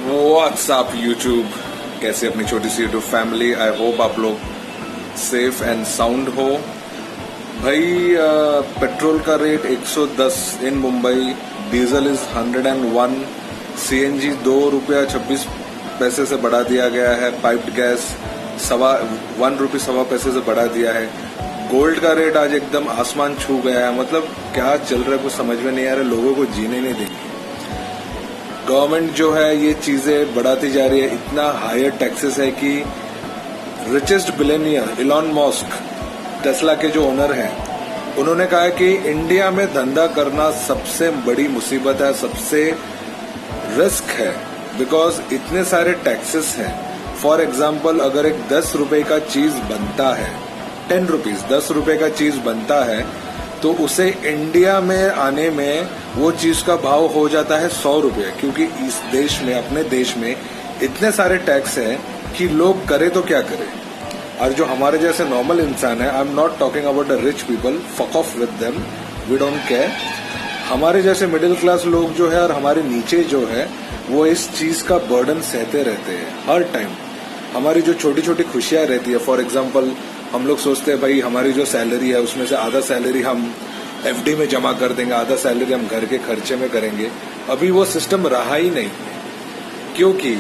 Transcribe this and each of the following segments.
WhatsApp YouTube, कैसे अपनी छोटी सी यूट्यूब फैमिली। आई होप आप लोग सेफ एंड साउंड हो। भाई पेट्रोल का rate 110 in Mumbai, diesel is 101, CNG 2 रुपया 26 पैसे से बढ़ा दिया गया है, पाइप्ड गैस 1 रुपये 1.25 पैसे से बढ़ा दिया है। गोल्ड का रेट आज एकदम आसमान छू गया है। मतलब क्या चल रहा है कुछ समझ में नहीं आ रहा, लोगों को जीने नहीं देंगे। गवर्नमेंट जो है ये चीजें बढ़ाती जा रही है, इतना हायर टैक्सेस है कि richest billionaire Elon Musk, Tesla के जो ओनर हैं, उन्होंने कहा है कि इंडिया में धंधा करना सबसे बड़ी मुसीबत है, सबसे रिस्क है, बिकॉज इतने सारे टैक्सेस हैं। फॉर एग्जाम्पल, अगर एक 10 रुपए का चीज बनता है, 10 रुपीज 10 रुपए का चीज बनता है, तो उसे इंडिया में आने में वो चीज का भाव हो जाता है 100 रुपये, क्योंकि इस देश में, अपने देश में इतने सारे टैक्स हैं कि लोग करे तो क्या करे। और जो हमारे जैसे नॉर्मल इंसान है, I am not talking about the rich people, fuck off with them, we don't care. हमारे जैसे मिडिल क्लास लोग जो है और हमारे नीचे जो है, वो इस चीज का बर्डन सहते रहते हैं हर टाइम। हमारी जो छोटी छोटी खुशियां रहती है, फॉर एग्जाम्पल हम लोग सोचते हैं भाई हमारी जो सैलरी है उसमें से आधा सैलरी हम एफडी में जमा कर देंगे, आधा सैलरी हम घर के खर्चे में करेंगे। अभी वो सिस्टम रहा ही नहीं, क्योंकि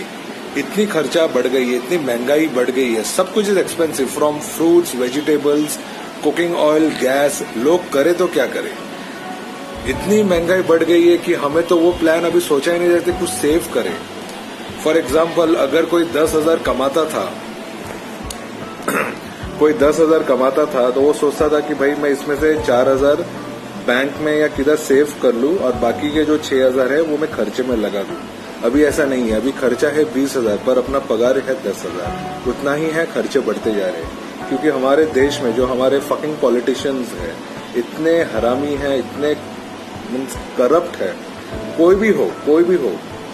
इतनी खर्चा बढ़ गई है, इतनी महंगाई बढ़ गई है, सब कुछ is expensive, from fruits, vegetables, cooking oil, gas. लोग करे तो क्या करे, इतनी महंगाई बढ़ गई है कि हमें तो वो प्लान अभी सोचा ही नहीं रहते कुछ सेव करे। फॉर एग्जाम्पल, अगर कोई 10,000 कमाता था तो वो सोचता था कि भाई मैं इसमें से 4,000 बैंक में या किधर सेव कर लूं और बाकी के जो 6,000 है वो मैं खर्चे में लगा दूं। अभी ऐसा नहीं है, अभी खर्चा है 20,000 पर अपना पगार है 10,000, उतना ही है, खर्चे बढ़ते जा रहे हैं। क्योंकि हमारे देश में जो हमारे फकिंग पॉलिटिशियंस हैं, इतने हरामी हैं, इतने करप्ट है। कोई भी हो,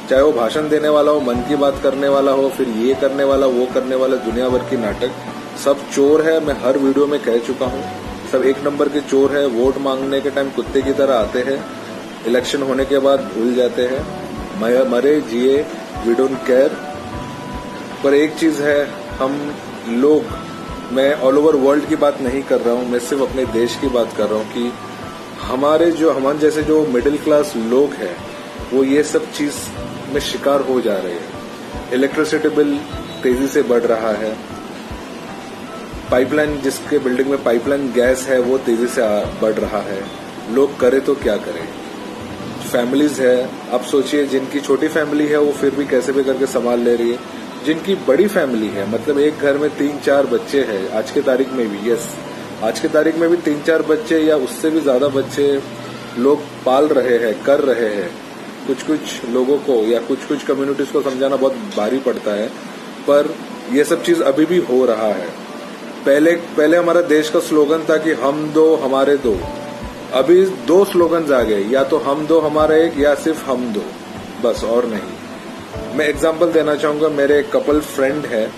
चाहे वो भाषण देने वाला हो, मन की बात करने वाला हो, फिर ये करने वाला, वो करने वाला, दुनिया भर की नाटक, सब चोर है। मैं हर वीडियो में कह चुका हूँ, सब एक नंबर के चोर है। वोट मांगने के टाइम कुत्ते की तरह आते हैं, इलेक्शन होने के बाद भूल जाते हैं। मरे जिए, वी डोंट केयर। पर एक चीज है, हम लोग, मैं ऑल ओवर वर्ल्ड की बात नहीं कर रहा हूँ, मैं सिर्फ अपने देश की बात कर रहा हूँ कि हमारे जैसे जो मिडिल क्लास लोग हैं, वो ये सब चीज में शिकार हो जा रहे हैं। इलेक्ट्रिसिटी बिल तेजी से बढ़ रहा है, पाइपलाइन, जिसके बिल्डिंग में पाइपलाइन गैस है, वो तेजी से बढ़ रहा है। लोग करे तो क्या करें। फैमिलीज है, आप सोचिए, जिनकी छोटी फैमिली है वो फिर भी कैसे भी करके संभाल ले रही है। जिनकी बड़ी फैमिली है, मतलब एक घर में 3-4 बच्चे हैं, आज की तारीख में भी, आज की तारीख में भी 3-4 बच्चे या उससे भी ज्यादा बच्चे लोग पाल रहे हैं, कर रहे हैं। कुछ लोगों को या कुछ कम्युनिटीज को समझाना बहुत भारी पड़ता है, पर यह सब चीज अभी भी हो रहा है। पहले हमारा देश का स्लोगन था कि हम दो हमारे दो। अभी 2 स्लोगन्स आ गए, या तो हम दो हमारा एक, या सिर्फ हम दो, बस, और नहीं। मैं एग्जांपल देना चाहूंगा, मेरे एक कपल फ्रेंड है,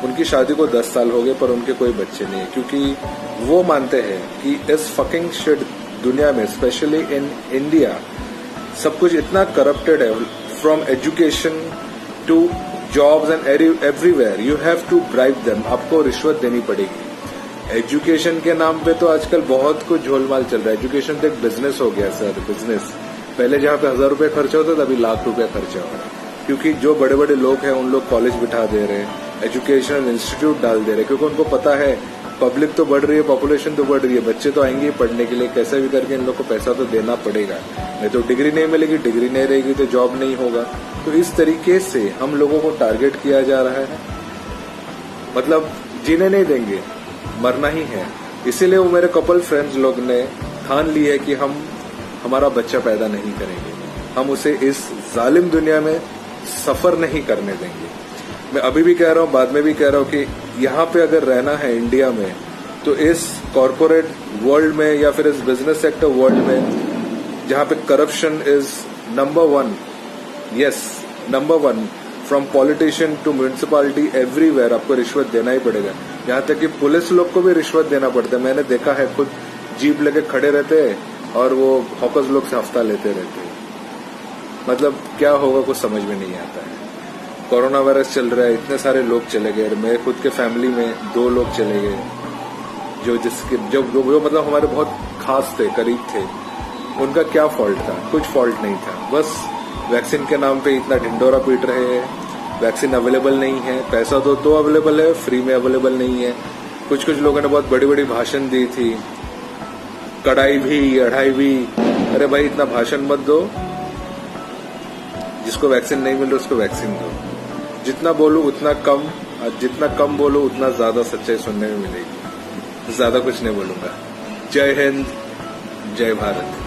उनकी शादी को 10 साल हो गए पर उनके कोई बच्चे नहीं है, क्योंकि वो मानते हैं कि इस फकिंग शिट दुनिया में, स्पेशली इन इंडिया, सब कुछ इतना करप्टेड है। From education to jobs and everywhere you have to bribe them, आपको रिश्वत देनी पड़ेगी। एजुकेशन के नाम पे तो आजकल बहुत कुछ झोलमाल चल रहा है। एजुकेशन तो एक बिजनेस हो गया सर, बिजनेस। पहले जहां पे 1,000 रुपए खर्चा होता था, अभी लाख रुपया खर्चा हो रहा है, क्योंकि जो बड़े बड़े लोग हैं उन लोग कॉलेज बिठा दे रहे हैं, एजुकेशनल इंस्टीट्यूट डाल दे रहे हैं, क्योंकि उनको पता है पब्लिक तो बढ़ रही है, पॉपुलेशन तो बढ़ रही है, बच्चे तो आएंगे पढ़ने के लिए, कैसे भी करके इन लोग को पैसा तो देना पड़ेगा। नहीं तो डिग्री नहीं मिलेगी, डिग्री नहीं रहेगी तो जॉब नहीं होगा। तो इस तरीके से हम लोगों को टारगेट किया जा रहा है, मतलब जीने नहीं देंगे, मरना ही है। इसीलिए वो मेरे कपल फ्रेंड्स लोग ने ठान ली है कि हम हमारा बच्चा पैदा नहीं करेंगे, हम उसे इस जालिम दुनिया में सफर नहीं करने देंगे। मैं अभी भी कह रहा हूँ, बाद में भी कह रहा हूँ कि यहाँ पे अगर रहना है इंडिया में, तो इस कॉरपोरेट वर्ल्ड में या फिर इस बिजनेस सेक्टर वर्ल्ड में, जहाँ पे corruption is number 1, yes number 1, from politician to municipality, everywhere आपको रिश्वत देना ही पड़ेगा। यहाँ तक कि पुलिस लोग को भी रिश्वत देना पड़ता है। मैंने देखा है, खुद जीप लेके खड़े रहते हैं और वो हॉकर्स लोग से हफ्ता लेते रहते हैं। मतलब क्या होगा कुछ समझ में नहीं आता है। कोरोना वायरस चल रहा है, इतने सारे लोग चले गए। मेरे खुद के फैमिली में 2 लोग चले गए जो मतलब हमारे बहुत खास थे, करीब थे। उनका क्या फॉल्ट था? कुछ फॉल्ट नहीं था, बस वैक्सीन के नाम पे इतना ढिंडोरा पीट रहे हैं। वैक्सीन अवेलेबल नहीं है, पैसा दो तो अवेलेबल है, फ्री में अवेलेबल नहीं है। कुछ लोगों ने बहुत बड़ी बड़ी भाषण दी थी, कड़ाई भी अढ़ाई भी। अरे भाई इतना भाषण मत दो, जिसको वैक्सीन नहीं मिल रहा उसको वैक्सीन दो। जितना बोलो उतना कम, और जितना कम बोलो उतना ज्यादा सच्चाई सुनने में मिलेगी। ज्यादा कुछ नहीं बोलूंगा। जय हिंद, जय भारत।